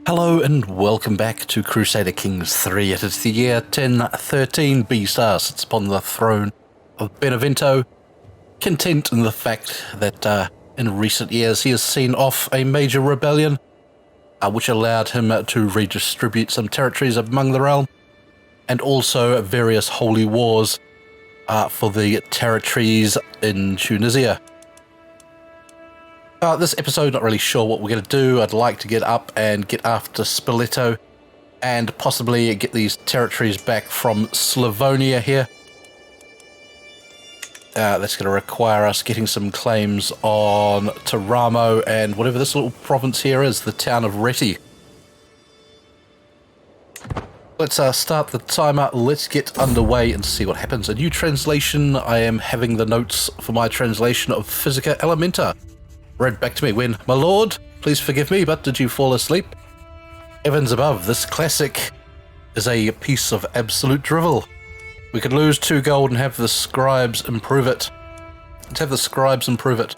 Hello and welcome back to Crusader Kings 3. It is the year 1013. B-Star sits upon the throne of Benevento, content in the fact that in recent years he has seen off a major rebellion, which allowed him to redistribute some territories among the realm, and also various holy wars for the territories in Tunisia. This episode, not really sure what we're going to do. I'd like to get up and get after Spoleto and possibly get these territories back from Slavonia here. That's going to require us getting some claims on Teramo and whatever this little province here is, the town of Reti. Let's start the timer. Let's get underway and see what happens. A new translation. I am having the notes for my translation of Physica Elementa read back to me when, "My lord, please forgive me, but did you fall asleep? Heavens above, this classic is a piece of absolute drivel. We could lose 2 gold and have the scribes improve it. Let's have the scribes improve it."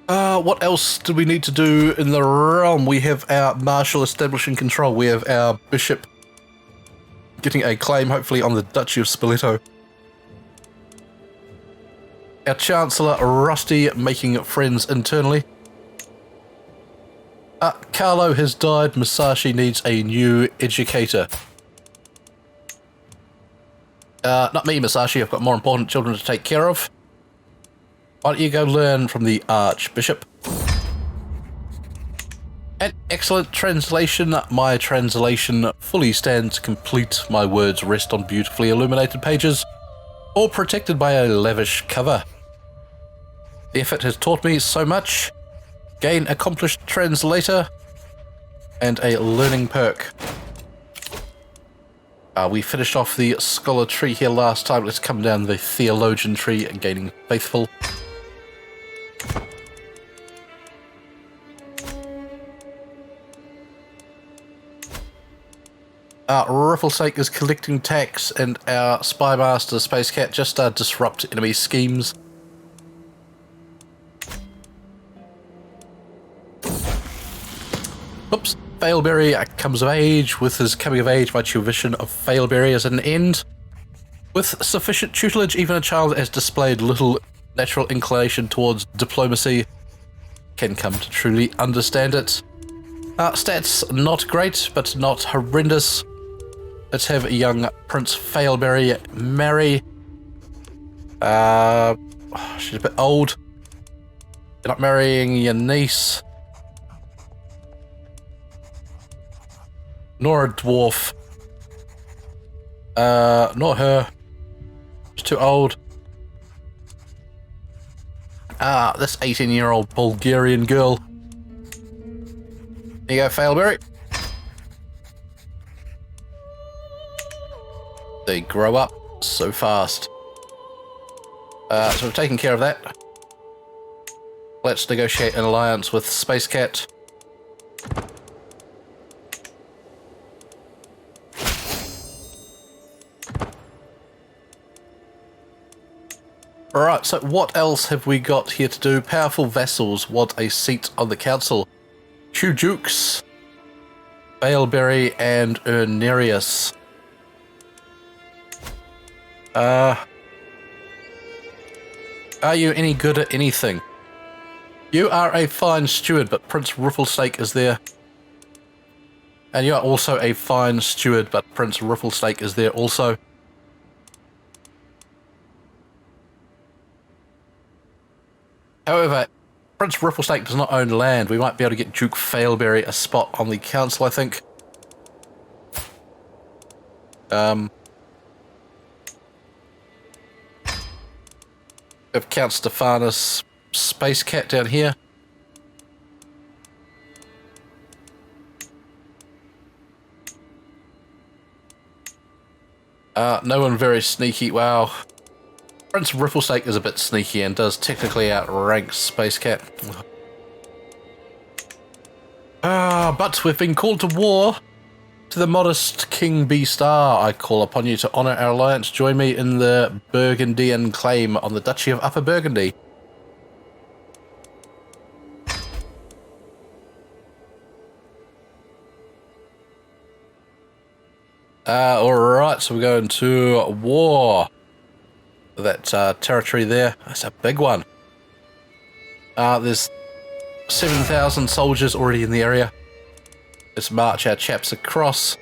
What else do we need to do in the realm? We have our marshal establishing control. We have our bishop getting a claim, hopefully, on the Duchy of Spoleto. Our Chancellor, Rusty, making friends internally. Carlo has died. Musashi needs a new educator. Not me, Musashi. I've got more important children to take care of. Why don't you go learn from the Archbishop? An excellent translation. My translation fully stands complete. My words rest on beautifully illuminated pages, all protected by a lavish cover. The effort has taught me so much. Gain accomplished translator and a learning perk. We finished off the scholar tree here last time. Let's come down the theologian tree and gaining faithful. Rifflesake is collecting tax, and our spy master Space Cat just disrupt enemy schemes. Oops, Failberry comes of age. With his coming of age, my tuition of Failberry is at an end. With sufficient tutelage, even a child that has displayed little natural inclination towards diplomacy can come to truly understand it. Stats not great, but not horrendous. Let's have a young Prince Failberry marry. She's a bit old. You're not marrying your niece. Nor a dwarf. Not her. She's too old. This 18-year-old Bulgarian girl. There you go, Failberry. They grow up so fast. So we've taken care of that. Let's negotiate an alliance with Space Cat. Alright, so what else have we got here to do? Powerful vassals want a seat on the council. 2 dukes, Failberry and Ernerius. Are you any good at anything? You are a fine steward, but Prince Rifflesake is there. And you are also a fine steward, but Prince Rifflesake is there also. However, Prince Rifflesake does not own land. We might be able to get Duke Failberry a spot on the council, I think. We have Count Stephanus, Space Cat down here. No one very sneaky. Wow. Prince Rifflesake is a bit sneaky and does technically outrank Space Cat. But we've been called to war. To the modest King B-Star, I call upon you to honour our alliance. Join me in the Burgundian claim on the Duchy of Upper Burgundy. Alright, so we're going to war. That territory there, that's a big one. There's 7,000 soldiers already in the area. Let's march our chaps across.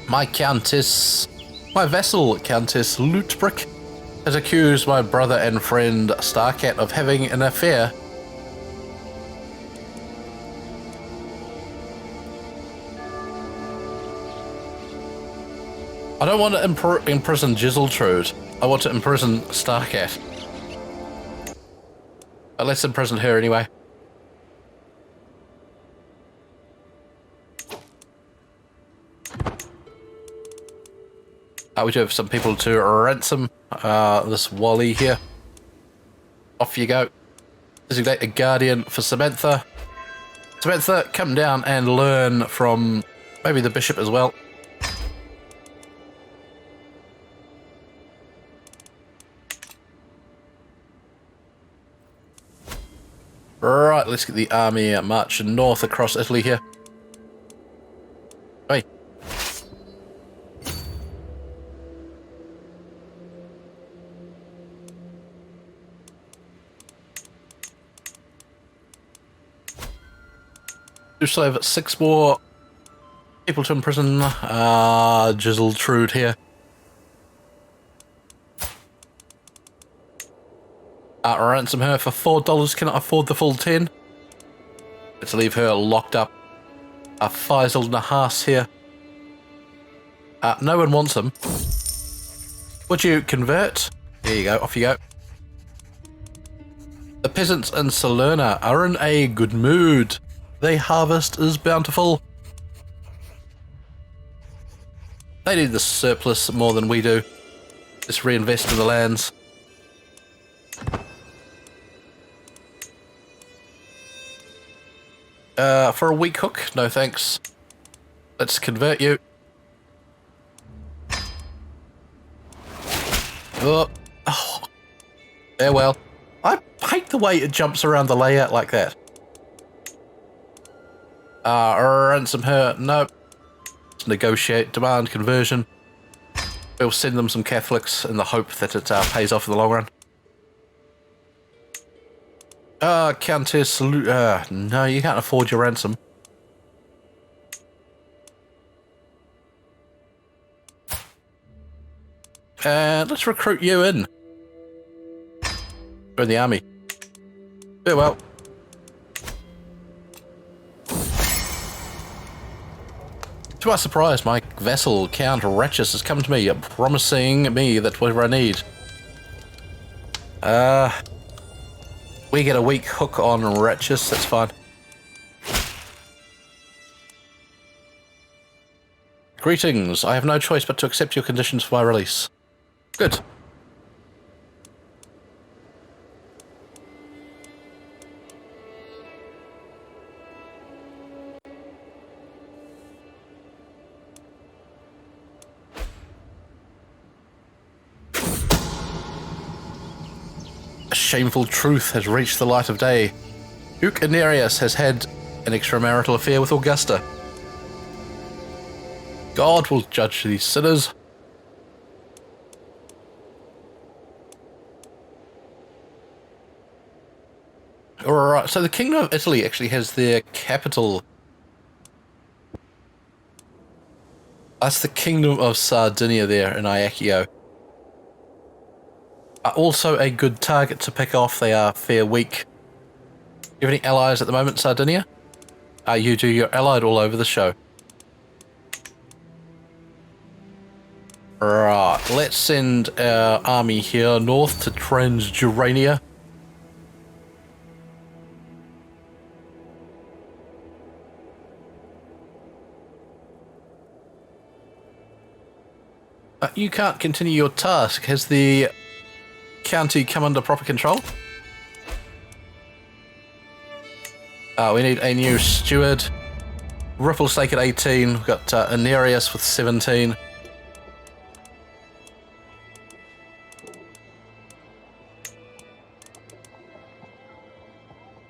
My vassal Countess Lootbrick has accused my brother and friend Starcat of having an affair. I don't want to imprison Giseltrude. I want to imprison Starcat. But let's imprison her anyway. We do have some people to ransom. This Wally here. Off you go. Designate a guardian for Samantha. Samantha, come down and learn from maybe the bishop as well. Right, let's get the army marching north across Italy here. Hey. Do still have 6 more people to imprison. Giseltrude here. Ransom her for $4. Cannot afford the full 10. Let's leave her locked up. Faisal Nahas here. No one wants them. Would you convert? There you go. Off you go. The peasants in Salerno are in a good mood. Their harvest is bountiful. They need the surplus more than we do. Let's reinvest in the lands. For a weak hook? No thanks. Let's convert you. Oh. Farewell. I hate the way it jumps around the layout like that. Ransom her. Nope. Let's negotiate. Demand conversion. We'll send them some Catholics in the hope that it pays off in the long run. Countess, no, you can't afford your ransom. Let's recruit you in. Join the army. Very well. To my surprise, my vassal, Count Ratchus, has come to me, promising me that whatever I need. We get a weak hook on Ratchus, that's fine. Greetings, I have no choice but to accept your conditions for my release. Good. A shameful truth has reached the light of day. Duke Anerius has had an extramarital affair with Augusta. God will judge these sinners. Alright, so the Kingdom of Italy actually has their capital. That's the Kingdom of Sardinia there in Ajaccio. Also a good target to pick off. They are fair weak. You have any allies at the moment, Sardinia? You do. You're allied all over the show. Right, let's send our army here north to Transjurania. You can't continue your task. Has the county come under proper control? We need a new steward. Ripplestake at 18. We've got Anerius with 17.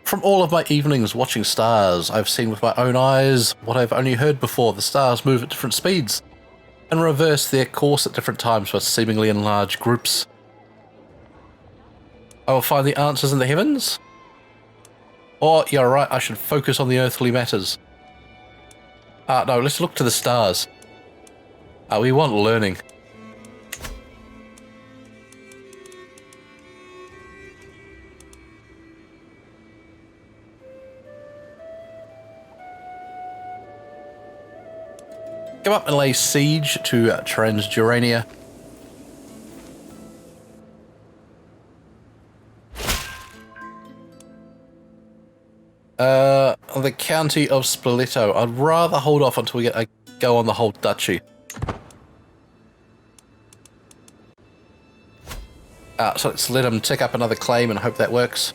From all of my evenings watching stars, I've seen with my own eyes what I've only heard before. The stars move at different speeds and reverse their course at different times for seemingly in large groups. I will find the answers in the heavens? Or, you're right, I should focus on the earthly matters. No, let's look to the stars. We want learning. Come up and lay siege to Transjurania. The county of Spoleto. I'd rather hold off until we get a go on the whole duchy. So let's let him tick up another claim and hope that works.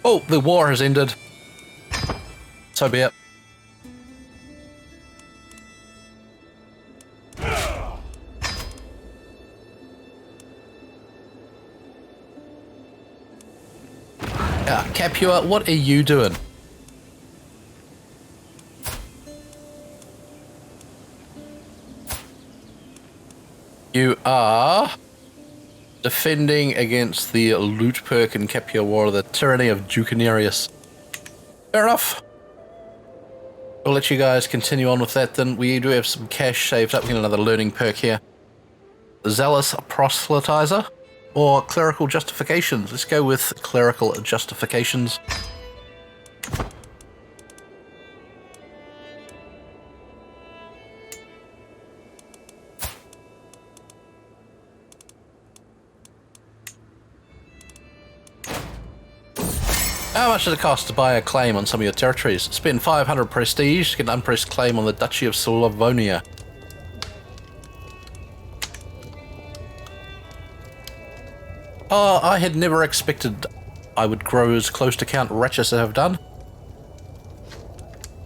Oh, the war has ended. So be it. Capua, what are you doing? You are defending against the loot perk in Capua War, the tyranny of Ducanerius. Fair enough. We'll let you guys continue on with that then. We do have some cash saved up. We get another learning perk here. Zealous Proselytizer or Clerical Justifications. Let's go with Clerical Justifications. How much does it cost to buy a claim on some of your territories? Spend 500 prestige to get an unpressed claim on the Duchy of Saluno. Oh, I had never expected I would grow as close to Count Ratchus as I have done.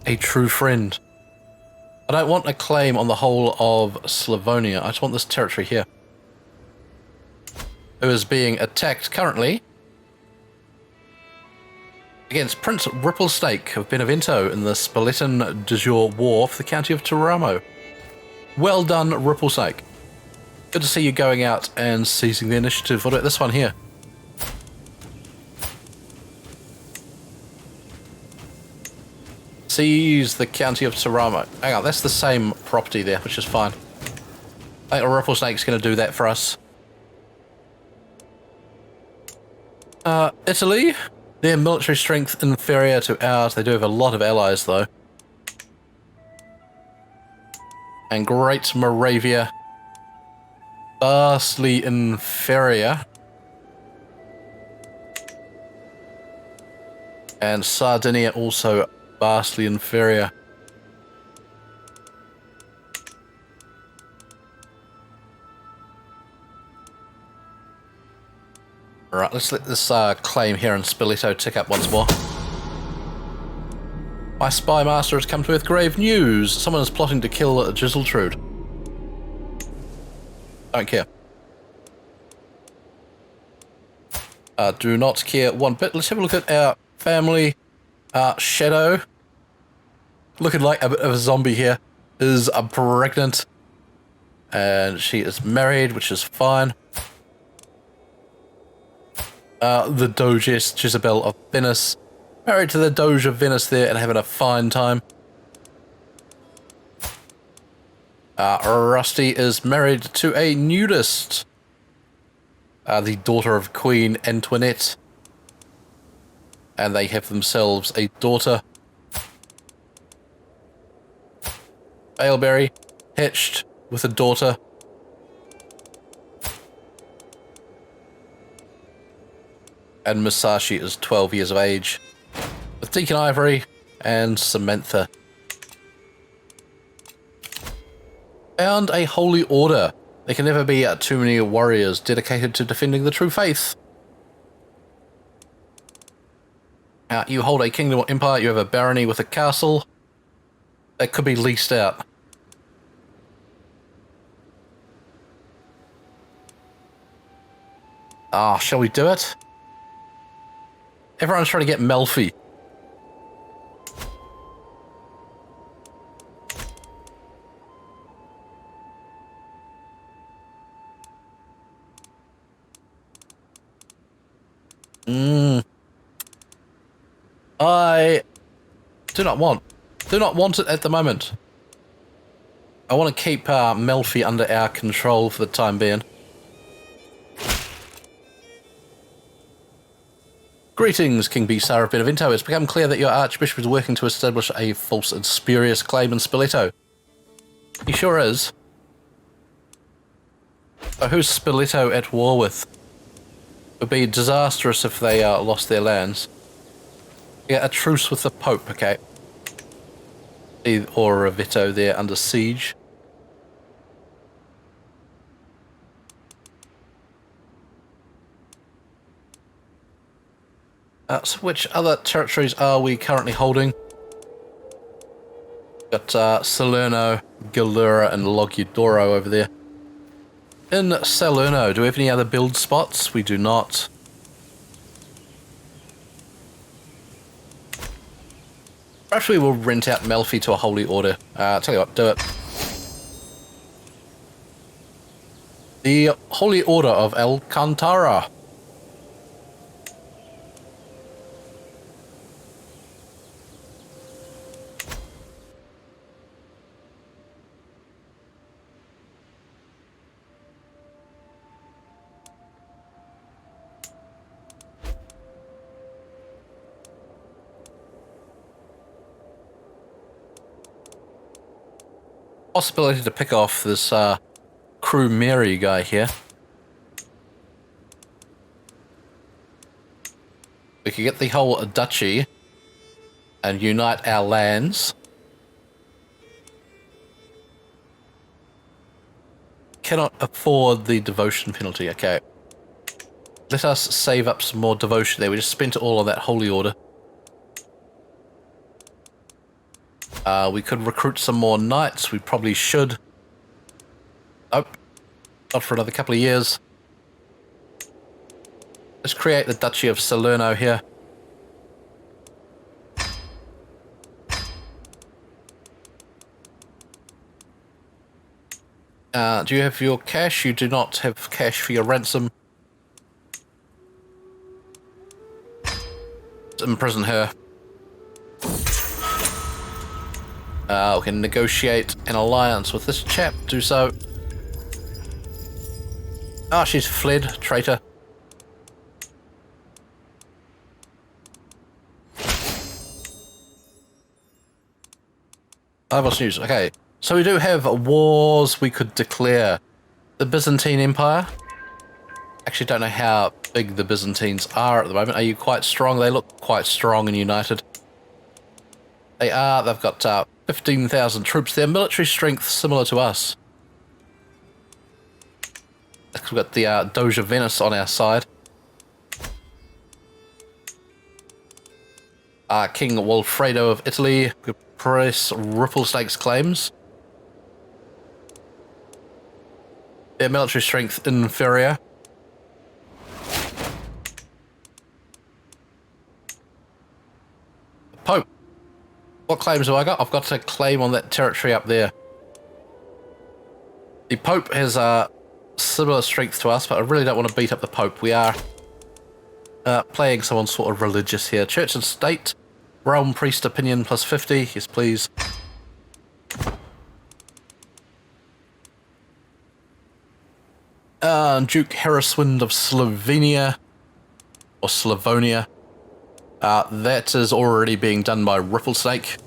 A true friend. I don't want a claim on the whole of Slavonia. I just want this territory here. Who is being attacked currently against Prince Ripplesnake of Benevento in the Spoletan de Jour War for the county of Teramo. Well done, Ripplesnake. Good to see you going out and seizing the initiative. What about this one here? Seize the county of Teramo. Hang on, that's the same property there, which is fine. I think Ripplesnake's going to do that for us. Italy. Their military strength inferior to ours. They do have a lot of allies, though. And Great Moravia. Vastly inferior. And Sardinia also vastly inferior. Alright, let's let this claim here in Spoleto tick up once more. My spy master has come to with grave news. Someone is plotting to kill Giseltrude. Don't care. Do not care one bit. Let's have a look at our family. Shadow, looking like a bit of a zombie here, is pregnant. And she is married, which is fine. The Doges, Jezebel of Venice. Married to the Doge of Venice there and having a fine time. Rusty is married to a nudist. The daughter of Queen Antoinette. And they have themselves a daughter. Aylberry, hitched with a daughter. And Musashi is 12 years of age. With Deacon Ivory and Samantha. Found a holy order. There can never be too many warriors dedicated to defending the true faith. You hold a kingdom or empire, you have a barony with a castle. that could be leased out. Ah, shall we do it? Everyone's trying to get Melfi. I do not want it at the moment. I want to keep Melfi under our control for the time being. Greetings, King Bisar of Benevento. It's become clear that your Archbishop is working to establish a false and spurious claim in Spoleto. He sure is. So who's Spoleto at war with? It would be disastrous if they lost their lands. Yeah, a truce with the Pope, okay. Or Vito there under siege. So which other territories are we currently holding? Got Salerno, Galura, and Logudoro over there. In Salerno, do we have any other build spots? We do not. Actually, we'll rent out Melfi to a Holy Order. Tell you what, do it. The Holy Order of Alcantara. Possibility to pick off this Crew Mary guy here. We could get the whole duchy and unite our lands. Cannot afford the devotion penalty, okay. Let us save up some more devotion there. We just spent it all on that Holy Order. We could recruit some more knights. We probably should. Nope. Not for another couple of years. Let's create the Duchy of Saluno here. Do you have your cash? You do not have cash for your ransom. Let's imprison her. We can negotiate an alliance with this chap. Do so. Ah, she's fled. Traitor. Marvelous news. Okay. So we do have wars we could declare. The Byzantine Empire. Actually don't know how big the Byzantines are at the moment. Are you quite strong? They look quite strong and united. They are. They've got 15,000 troops. Their military strength similar to us. We've got the Doge of Venice on our side. King Walfredo of Italy could press Ripple Stakes claims. Their military strength inferior. Pope. What claims have I got? I've got a claim on that territory up there. The Pope has similar strength to us, but I really don't want to beat up the Pope. We are playing someone sort of religious here. Church and State. Realm Priest Opinion plus 50. Yes, please. Duke Harriswind of Slovenia. Or Slavonia. That is already being done by Ripplesnake.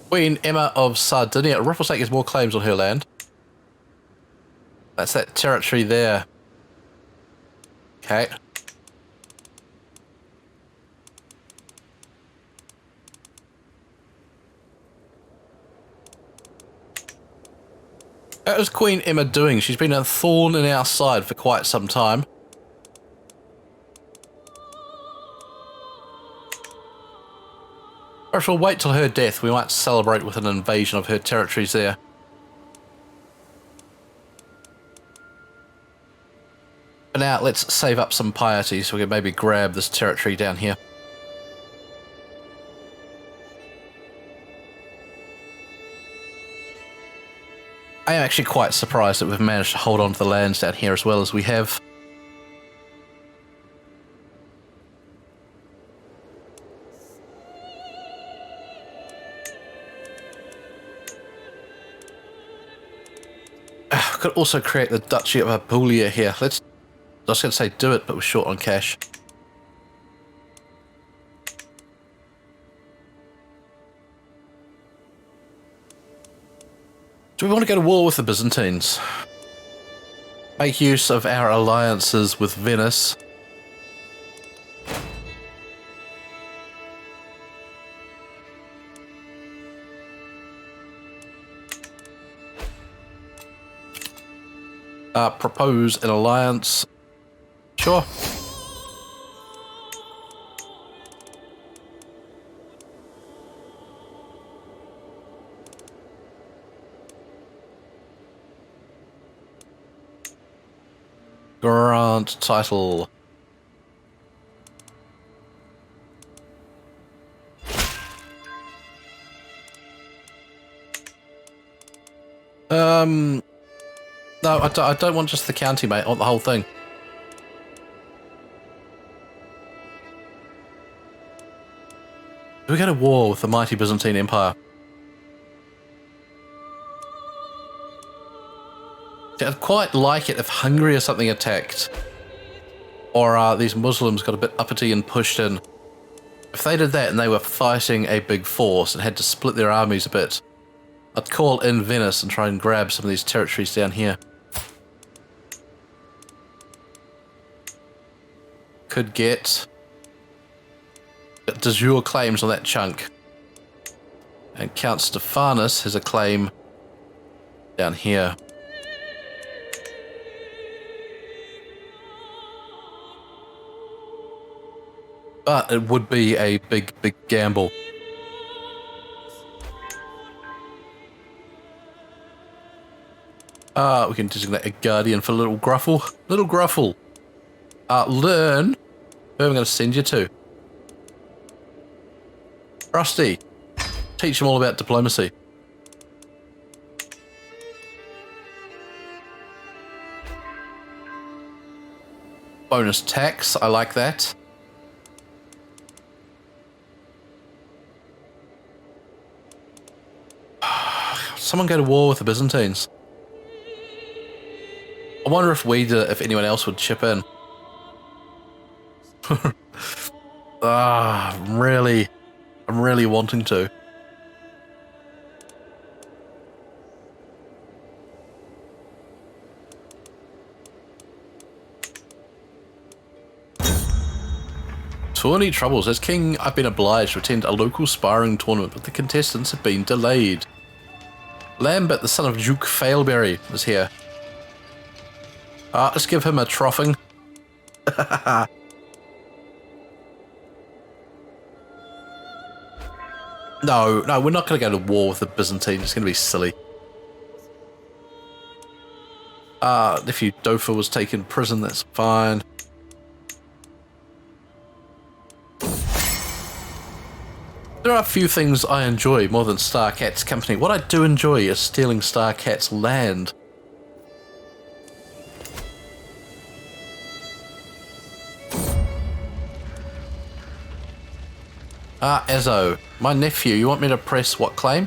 Queen Emma of Sardinia. Ripplesnake has more claims on her land. That's that territory there. Okay. What is Queen Emma doing? She's been a thorn in our side for quite some time. Or if we'll wait till her death, we might celebrate with an invasion of her territories there. For now, let's save up some piety so we can maybe grab this territory down here. I am actually quite surprised that we've managed to hold on to the lands down here as well as we have. Could also create the Duchy of Apulia here. I was going to say do it, but we're short on cash. Do we want to go to war with the Byzantines? Make use of our alliances with Venice. Propose an alliance. Sure. Grant title. No, I don't want just the county, mate. I want the whole thing. Do we go to war with the mighty Byzantine Empire? I'd quite like it if Hungary or something attacked. Or these Muslims got a bit uppity and pushed in. If they did that and they were fighting a big force and had to split their armies a bit, I'd call in Venice and try and grab some of these territories down here. Could get de jure claims on that chunk. And Count Stephanus has a claim down here. But it would be a big gamble. We can designate a guardian for Little Gruffle. Little Gruffle. Learn. Who am I going to send you to? Rusty. Teach them all about diplomacy. Bonus tax. I like that. Someone go to war with the Byzantines. I wonder if if anyone else would chip in. I'm really wanting to. Tourney troubles. As king, I've been obliged to attend a local sparring tournament, but the contestants have been delayed. Lambert, the son of Duke Failberry, is here. Let's give him a troughing. No, we're not going to go to war with the Byzantines. It's going to be silly. Nephew Dofa was taken prison, that's fine. There are a few things I enjoy more than Starcat's company. What I do enjoy is stealing Starcat's land. Ezzo, my nephew, you want me to press what claim?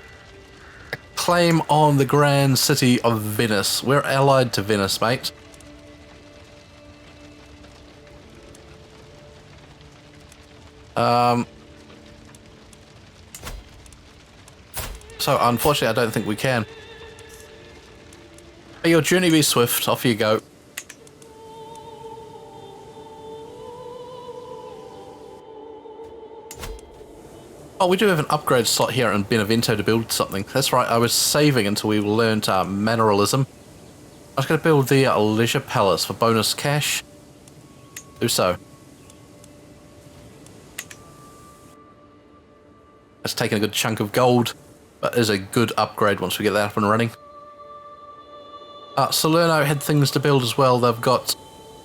A claim on the grand city of Venice. We're allied to Venice, mate. So, unfortunately, I don't think we can. May your journey be swift. Off you go. Oh, we do have an upgrade slot here in Benevento to build something. That's right, I was saving until we learned manneralism. I was going to build the Leisure Palace for bonus cash. Do so. It's taken a good chunk of gold, but is a good upgrade once we get that up and running. Salerno had things to build as well. They've got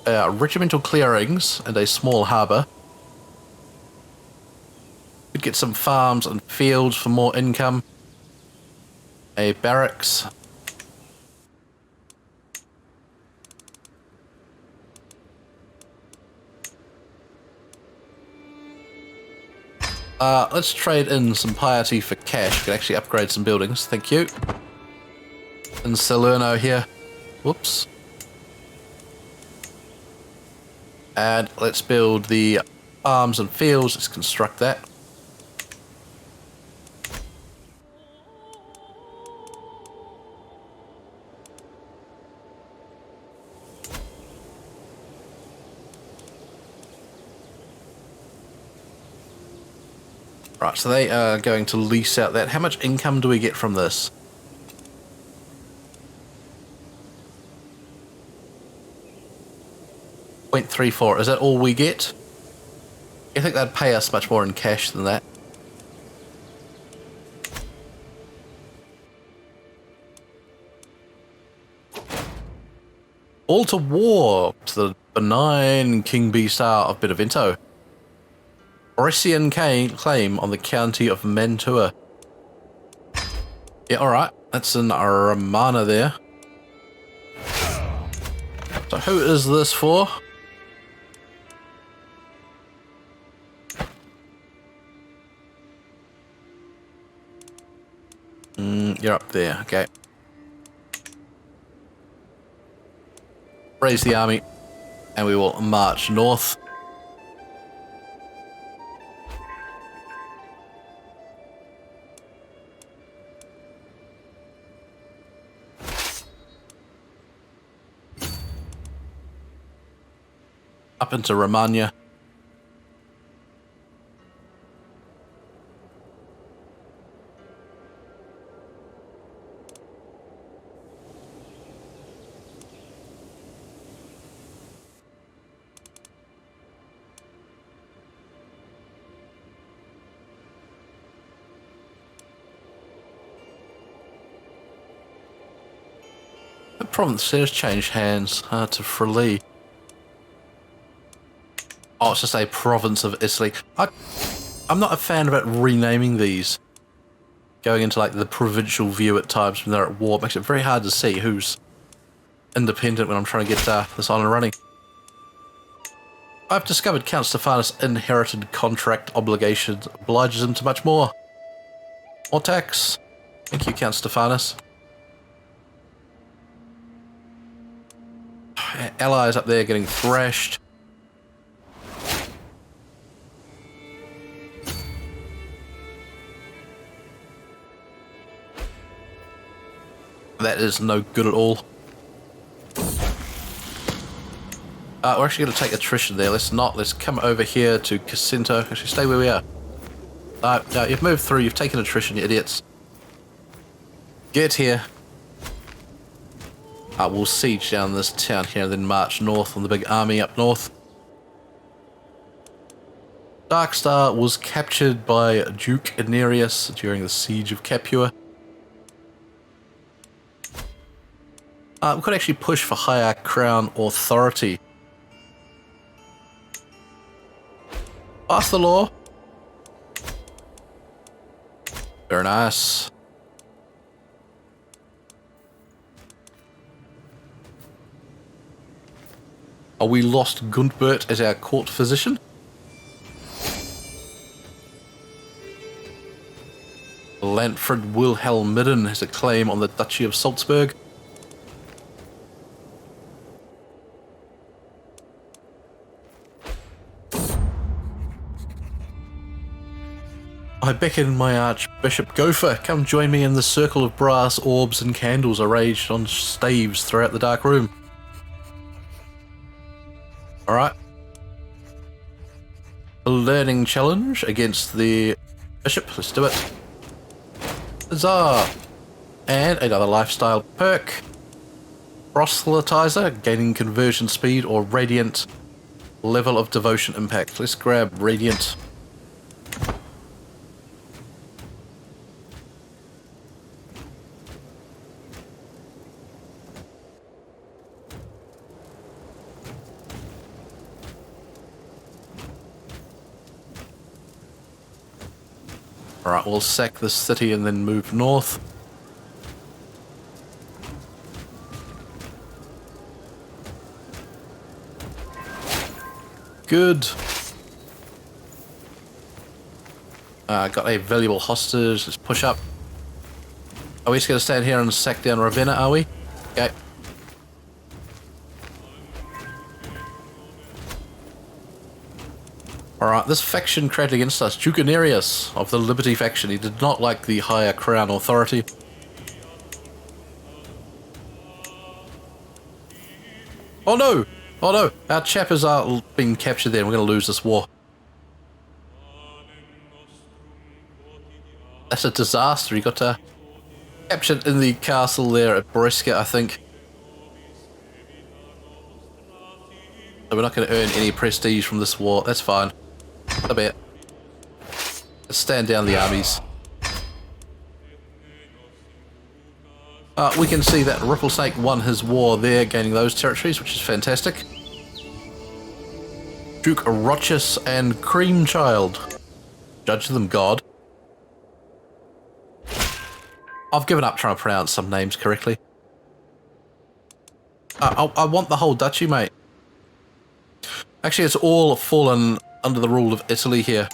regimental clearings and a small harbour. Could get some farms and fields for more income. A barracks. Let's trade in some piety for cash. We can actually upgrade some buildings. Thank you. In Salerno here. Whoops. And let's build the farms and fields. Let's construct that. Right, so they are going to lease out that. How much income do we get from this? .34. Is that all we get? I think they'd pay us much more in cash than that. All to war to the benign King B-Star of Benevento. Brescian claim on the county of Mantua. Yeah, alright. That's in Romana there. So who is this for? You're up there, okay. Raise the army, and we will march north. Up into Romagna. The province has changed hands to Friuli. Oh, it's just a province of Italy. I'm not a fan about renaming these. Going into like the provincial view at times when they're at war makes it very hard to see who's independent when I'm trying to get this on and running. I've discovered Count Stephanus' inherited contract obligations obliges him to much more. More tax. Thank you, Count Stephanus. Allies up there getting thrashed. That is no good at all. We're actually going to take attrition there. Let's not. Let's come over here to Casinto. Actually, stay where we are. No, you've moved through. You've taken attrition, you idiots. Get here. We'll siege down this town here and then march north on the big army up north. Darkstar was captured by Duke Nereus during the siege of Capua. We could actually push for higher crown authority. Pass the law. Very nice. We lost Guntbert as our court physician. Lanfred Wilhelmiden has a claim on the Duchy of Salzburg. I beckon my Archbishop Gopher, come join me in the circle of brass orbs and candles arranged on staves throughout the dark room. Alright. A learning challenge against the bishop, let's do it. Huzzah! And another lifestyle perk. Proselytizer, gaining conversion speed or radiant level of devotion impact. Let's grab radiant. Alright, we'll sack this city and then move north. Good. Got a valuable hostage. Let's push up. Are we just going to stand here and sack down Ravenna, are we? Okay. Alright, this faction created against us, Duke Nereus of the Liberty faction. He did not like the higher crown authority. Oh no! Oh no! Our chappers are being captured there. We're going to lose this war. That's a disaster. He got captured in the castle there at Brescia, I think. So we're not going to earn any prestige from this war. That's fine. A bit. Let's stand down the armies. We can see that Ripplesnake won his war there, gaining those territories, which is fantastic. Duke Rochus and Creamchild. Judge them, God. I've given up trying to pronounce some names correctly. I want the whole duchy, mate. Actually, it's all fallen under the rule of Italy here.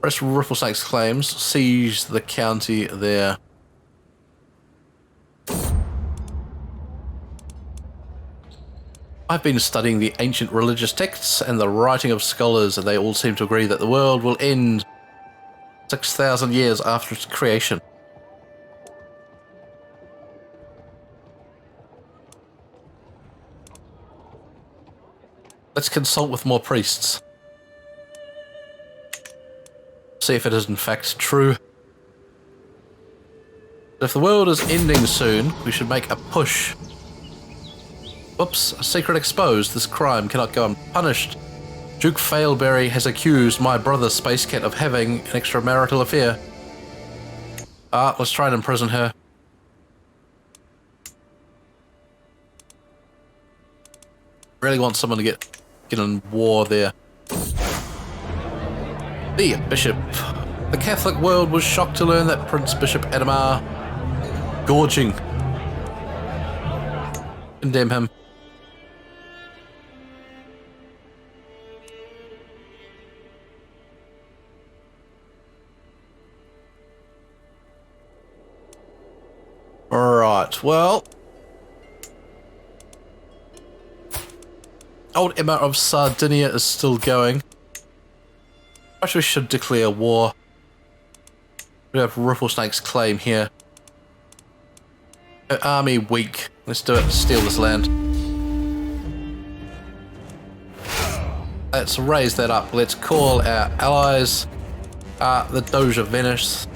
Press Ripplesnake's claims, siege the county there. I've been studying the ancient religious texts and the writing of scholars, and they all seem to agree that the world will end 6,000 years after its creation. Let's consult with more priests. See if it is in fact true. If the world is ending soon, we should make a push. Whoops, a secret exposed. This crime cannot go unpunished. Duke Failberry has accused my brother Space Cat of having an extramarital affair. Let's try and imprison her. Really want someone to get in war there. The Bishop. The Catholic world was shocked to learn that Prince Bishop Adamar gorging. Condemn him. Alright, well. Old Emma of Sardinia is still going. Perhaps we should declare war. We have Ripplesnake's claim here. Her army weak. Let's do it. Steal this land. Let's raise that up. Let's call our allies. The Doge of Venice.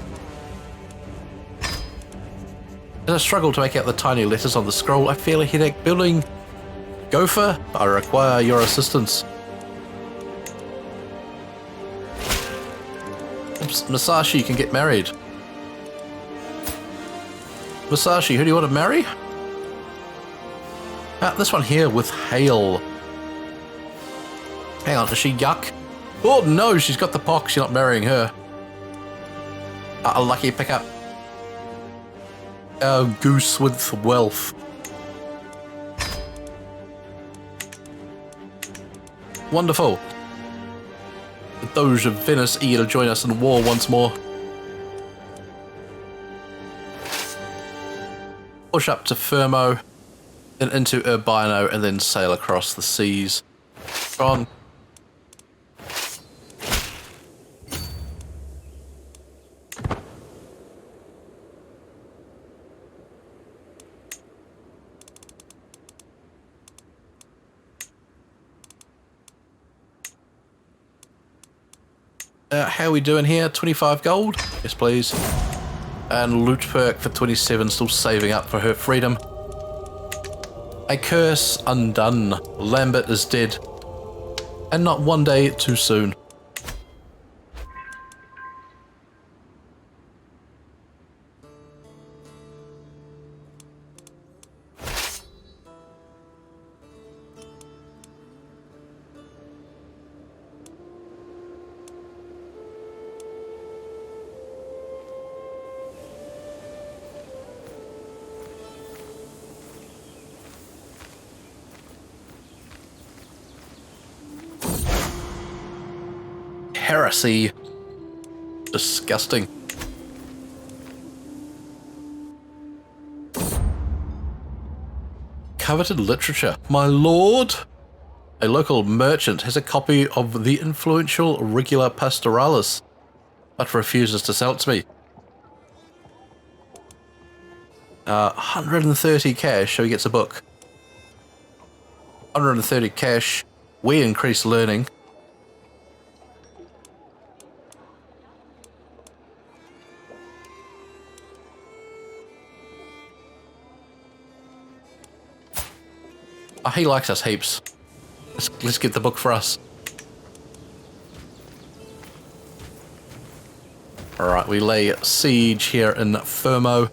As I struggle to make out the tiny letters on the scroll, I feel a headache building. Gopher, I require your assistance. Oops, Masashi can get married. Masashi, who do you want to marry? This one here with Hale. Hang on, is she yuck? Oh no, she's got the pox, you're not marrying her. A lucky pickup. Our goose with wealth. Wonderful. The Doge of Venice eager to join us in war once more. Push up to Fermo, then into Urbino, and then sail across the seas. On. How are we doing here? 25 gold? Yes, please. And loot perk for 27, still saving up for her freedom. A curse undone. Lambert is dead. And not one day too soon. heresy. Disgusting. Coveted literature. My lord! A local merchant has a copy of the influential Regula Pastoralis, but refuses to sell it to me. 130 cash, so he gets a book. 130 cash, we increase learning. Oh, he likes us heaps. Let's get the book for us. Alright, we lay siege here in Fermo.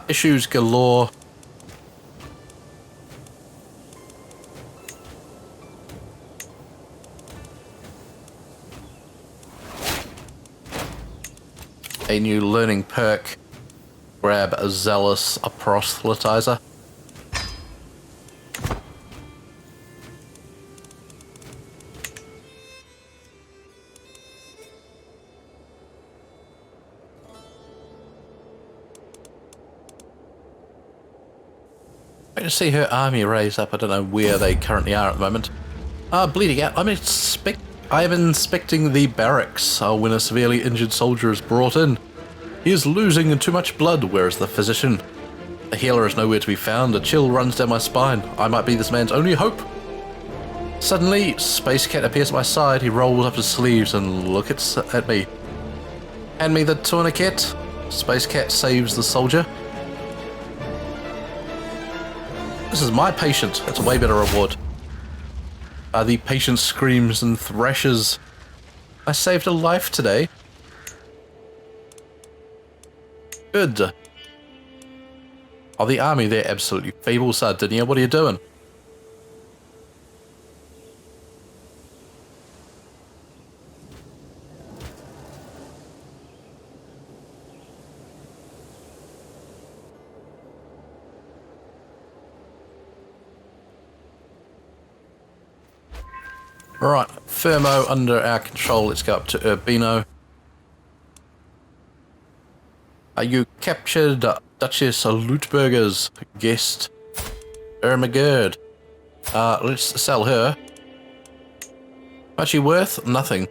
Issues galore. A new learning perk. Grab a zealous, a proselytizer. I can see her army raise up. I don't know where they currently are at the moment. Bleeding out. I am inspecting the barracks when a severely injured soldier is brought in. He is losing too much blood. Where is the physician? The healer is nowhere to be found. A chill runs down my spine. I might be this man's only hope. Suddenly, Space Cat appears at my side. He rolls up his sleeves and looks at me. Hand me the tourniquet. Space Cat saves the soldier. This is my patient. That's a way better reward. The patient screams and thrashes. I saved a life today. Good. Oh, the army, they're absolutely feeble, Sardinia. What are you doing? Right, Fermo under our control. Let's go up to Urbino. You captured Duchess Lootburger's guest, Ermagerd. Let's sell her. What's she worth? Nothing.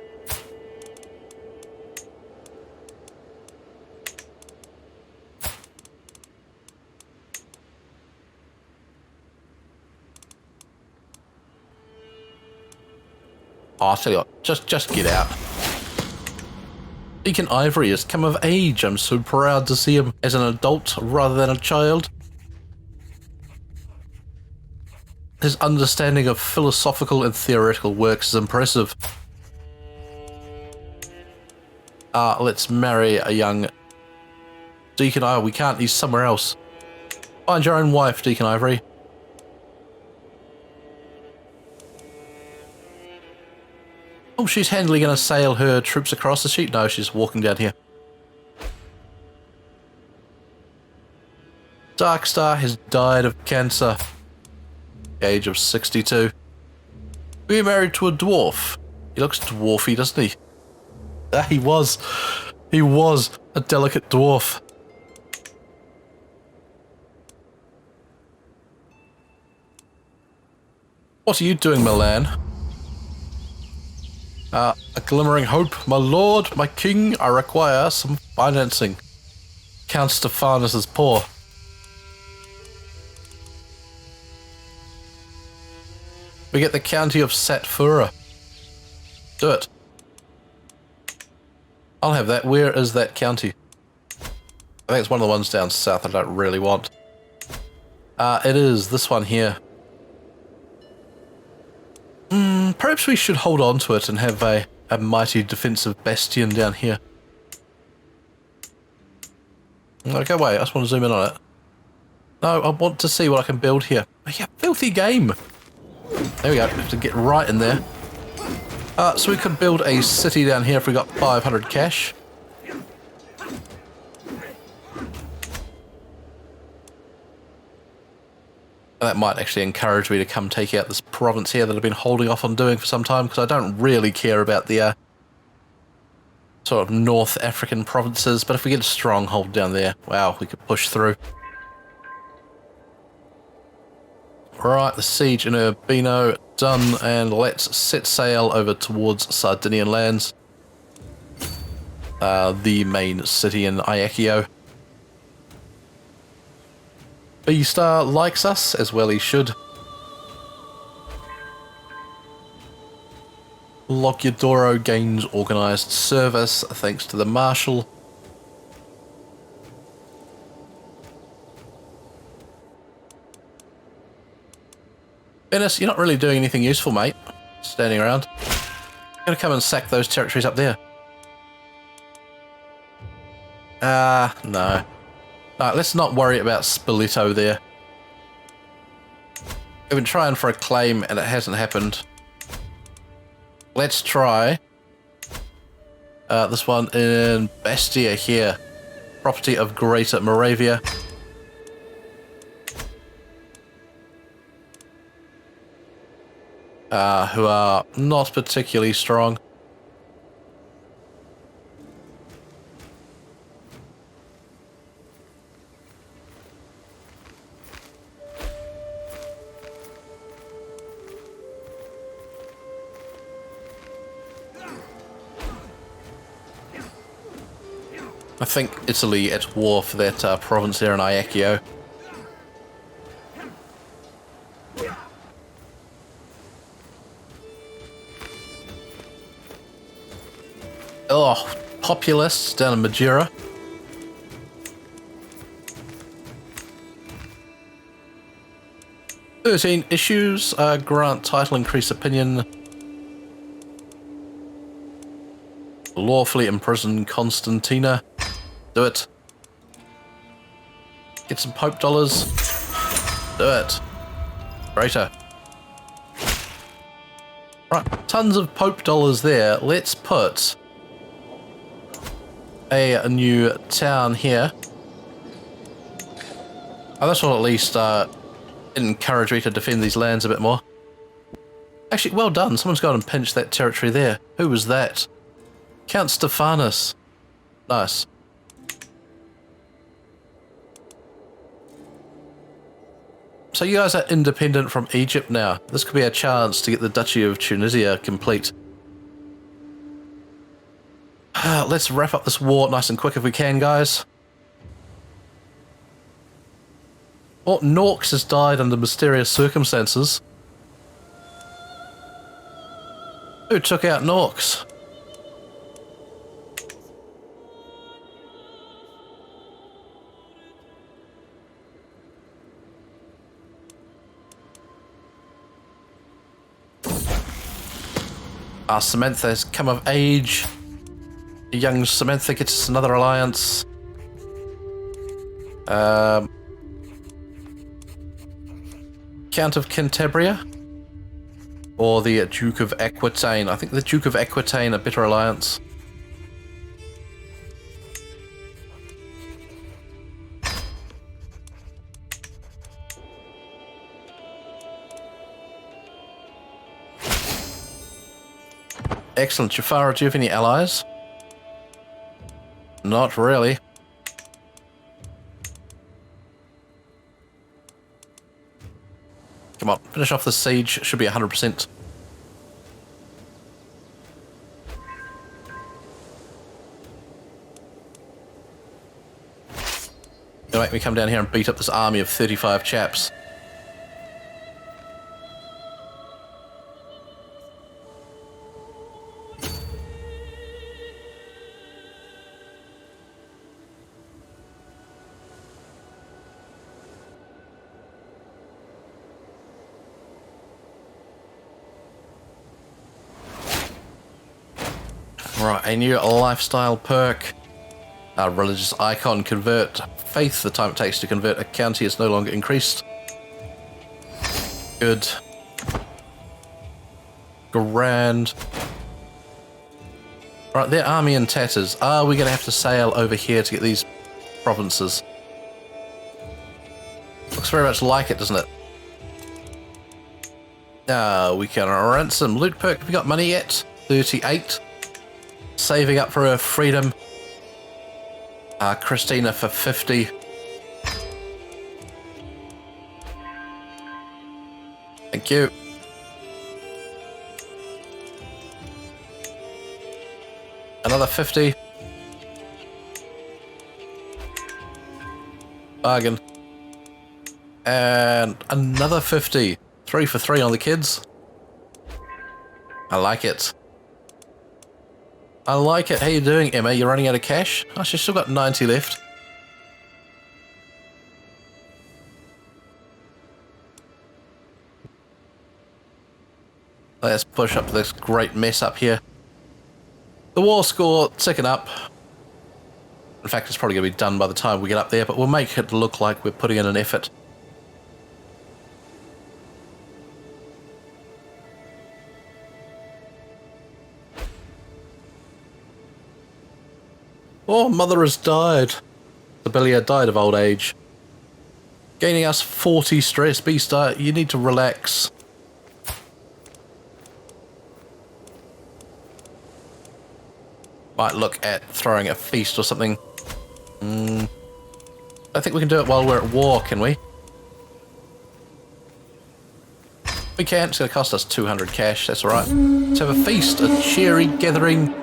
Oh, I'll tell you what, just get out. Deacon Ivory has come of age. I'm so proud to see him as an adult rather than a child. His understanding of philosophical and theoretical works is impressive. Let's marry a young Deacon Ivory. We can't, he's somewhere else. Find your own wife, Deacon Ivory. Oh, she's handily going to sail her troops across the sheet. No, she's walking down here. Darkstar has died of cancer. Age of 62. We married to a dwarf. He looks dwarfy, doesn't he? He was a delicate dwarf. What are you doing, Milan? A glimmering hope. My lord, my king, I require some financing. Count Stephanus is poor. We get the county of Satfura. Do it. I'll have that. Where is that county? I think it's one of the ones down south I don't really want. It is this one here. Perhaps we should hold on to it and have a mighty defensive bastion down here. No, go away. I just want to zoom in on it. No, I want to see what I can build here. Yeah, filthy game. There we go. Have to get right in there. So we could build a city down here if we got 500 cash. That might actually encourage me to come take out this province here that I've been holding off on doing for some time, because I don't really care about the sort of North African provinces, but if we get a stronghold down there, wow, we could push through. Right, the siege in Urbino done, and let's set sail over towards Sardinian lands. The main city in Ajaccio. B-Star likes us, as well he should. Logiodoro gains organised service thanks to the Marshal. Venice, you're not really doing anything useful, mate. Standing around. I'm gonna come and sack those territories up there. No. Alright, let's not worry about Spoleto there. We've been trying for a claim and it hasn't happened. Let's try this one in Bastia here. Property of Greater Moravia. Who are not particularly strong. I think Italy at war for that province there in Ajaccio. Oh, populists down in Madeira. "13 issues, grant title, increase opinion. Lawfully imprison Constantina." Do it. Get some Pope dollars. Do it. Greater. Right, tons of Pope dollars there. Let's put a new town here. Oh, this will at least encourage me to defend these lands a bit more. Actually, well done. Someone's gone and pinched that territory there. Who was that? Count Stephanus. Nice. So you guys are independent from Egypt now. This could be a chance to get the Duchy of Tunisia complete. Let's wrap up this war nice and quick if we can, guys. Oh, Norks has died under mysterious circumstances. Who took out Norks? Samantha has come of age. Young Samantha gets us another alliance. Count of Cantabria? Or the Duke of Aquitaine. I think the Duke of Aquitaine, a better alliance. Excellent. Jafara, do you have any allies? Not really. Come on, finish off the siege. Should be 100%. Gonna make me come down here and beat up this army of 35 chaps. Right, a new lifestyle perk. Religious icon, convert faith. The time it takes to convert a county is no longer increased. Good. Grand. Right, their army in tatters. Are we going to have to sail over here to get these provinces? Looks very much like it, doesn't it? We can ransom. Loot perk. Have we got money yet? 38. Saving up for her freedom. Christina for 50. Thank you. Another 50. Bargain. And another 50. 3 for 3 on the kids. I like it. I like it. How you doing, Emma? You're running out of cash? Oh, she's still got 90 left. Let's push up this great mess up here. The war score ticking up. In fact, it's probably going to be done by the time we get up there, but we'll make it look like we're putting in an effort. Oh, mother has died. Sibylla died of old age. Gaining us 40 stress. B-Star, you need to relax. Might look at throwing a feast or something. I think we can do it while we're at war, can we? We can. It's going to cost us 200 cash. That's alright. Let's have a feast, a cheery gathering.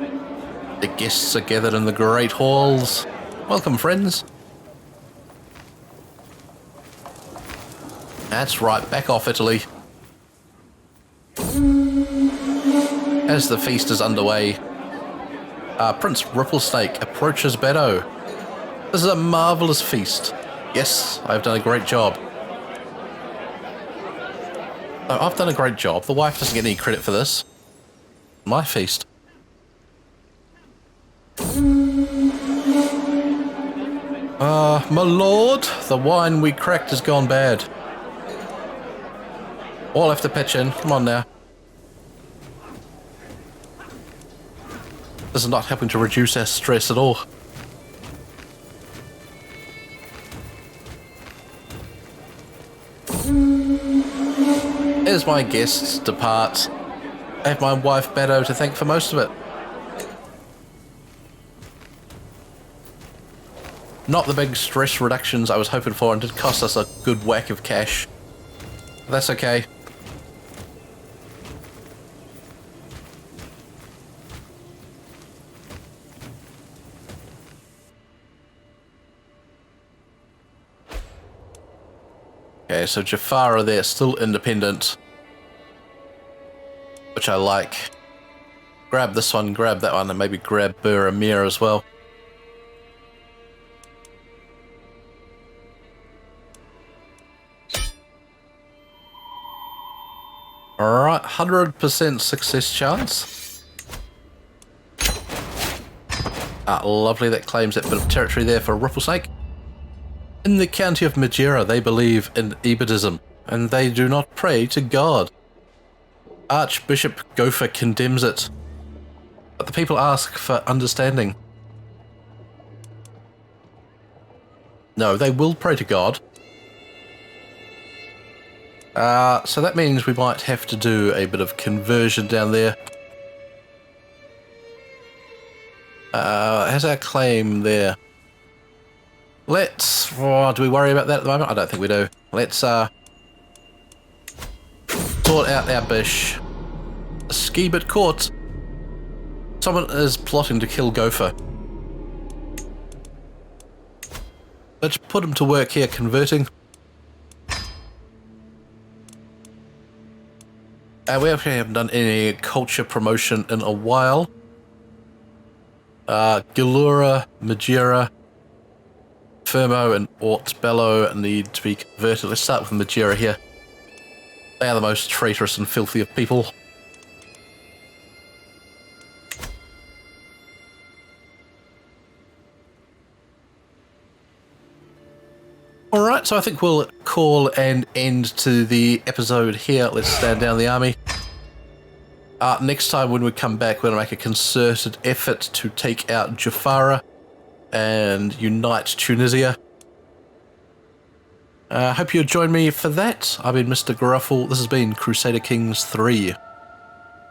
The guests are gathered in the great halls. Welcome, friends. That's right. Back off, Italy. As the feast is underway, Prince Ripplesnake approaches Beto. This is a marvellous feast. Yes, I've done a great job. No, I've done a great job. The wife doesn't get any credit for this. My feast. My lord, the wine we cracked has gone bad. All have to pitch in. Come on now. This is not helping to reduce our stress at all. As my guests depart, I have my wife Beto to thank for most of it. Not the big stress reductions I was hoping for, and did cost us a good whack of cash. But that's okay. Okay, so Jafara there, still independent. Which I like. Grab this one, grab that one, and maybe grab Bur Amir as well. Alright, 100% success chance. Lovely, that claims that bit of territory there for Ripplesnake. In the county of Madeira, they believe in Ibadism, and they do not pray to God. Archbishop Gopher condemns it, but the people ask for understanding. No, they will pray to God. So that means we might have to do a bit of conversion down there. Has our claim there? Let's... Oh, do we worry about that at the moment? I don't think we do. Let's sort out our bish. A Skebit court. Someone is plotting to kill Gopher. Let's put him to work here converting. We actually haven't done any culture promotion in a while. Galura, Madeira, Fermo and Ortbello need to be converted. Let's start with Madeira here. They are the most traitorous and filthy of people. Alright, so I think we'll call an end to the episode here. Let's stand down the army. Next time when we come back, we're going to make a concerted effort to take out Jafara and unite Tunisia. Hope you'll join me for that. I've been Mr. Gruffle. This has been Crusader Kings 3.